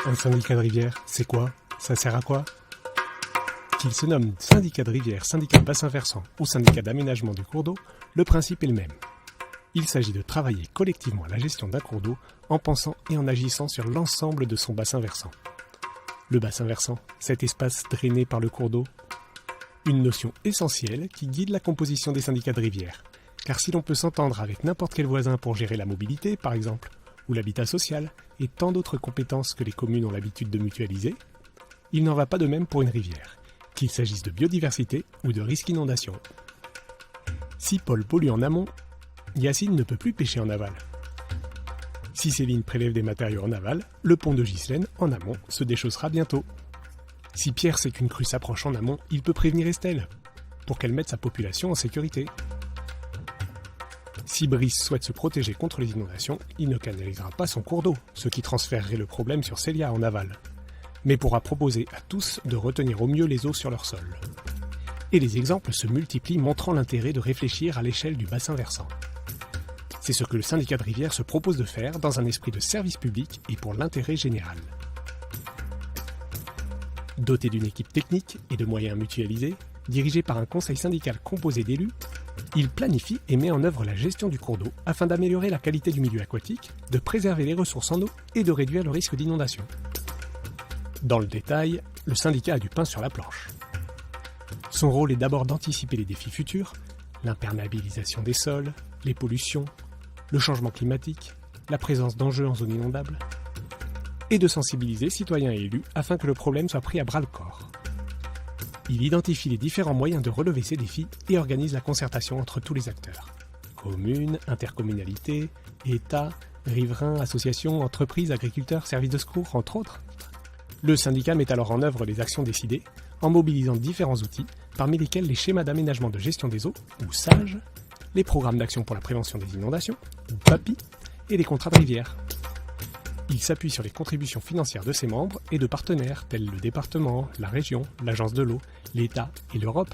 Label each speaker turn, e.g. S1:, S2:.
S1: Un syndicat de rivière, c'est quoi? Ça sert à quoi? Qu'il se nomme syndicat de rivière, syndicat de bassin versant ou syndicat d'aménagement du cours d'eau, le principe est le même. Il s'agit de travailler collectivement à la gestion d'un cours d'eau en pensant et en agissant sur l'ensemble de son bassin versant. Le bassin versant, cet espace drainé par le cours d'eau, une notion essentielle qui guide la composition des syndicats de rivière. Car si l'on peut s'entendre avec n'importe quel voisin pour gérer la mobilité, par exemple, ou l'habitat social, et tant d'autres compétences que les communes ont l'habitude de mutualiser, il n'en va pas de même pour une rivière, qu'il s'agisse de biodiversité ou de risque d'inondation. Si Paul pollue en amont, Yacine ne peut plus pêcher en aval. Si Céline prélève des matériaux en aval, le pont de Ghislaine, en amont, se déchaussera bientôt. Si Pierre sait qu'une crue s'approche en amont, il peut prévenir Estelle, pour qu'elle mette sa population en sécurité. Si Brice souhaite se protéger contre les inondations, il ne canalisera pas son cours d'eau, ce qui transférerait le problème sur Célia en aval, mais pourra proposer à tous de retenir au mieux les eaux sur leur sol. Et les exemples se multiplient montrant l'intérêt de réfléchir à l'échelle du bassin versant. C'est ce que le syndicat de rivière se propose de faire dans un esprit de service public et pour l'intérêt général. Doté d'une équipe technique et de moyens mutualisés, dirigé par un conseil syndical composé d'élus, il planifie et met en œuvre la gestion du cours d'eau afin d'améliorer la qualité du milieu aquatique, de préserver les ressources en eau et de réduire le risque d'inondation. Dans le détail, le syndicat a du pain sur la planche. Son rôle est d'abord d'anticiper les défis futurs, l'imperméabilisation des sols, les pollutions, le changement climatique, la présence d'enjeux en zone inondable, et de sensibiliser citoyens et élus afin que le problème soit pris à bras-le-corps. Il identifie les différents moyens de relever ces défis et organise la concertation entre tous les acteurs. Communes, intercommunalités, État, riverains, associations, entreprises, agriculteurs, services de secours, entre autres. Le syndicat met alors en œuvre les actions décidées en mobilisant différents outils, parmi lesquels les schémas d'aménagement de gestion des eaux, ou SAGE, les programmes d'action pour la prévention des inondations, ou PAPI, et les contrats de rivière. Il s'appuie sur les contributions financières de ses membres et de partenaires tels le département, la région, l'agence de l'eau, l'État et l'Europe,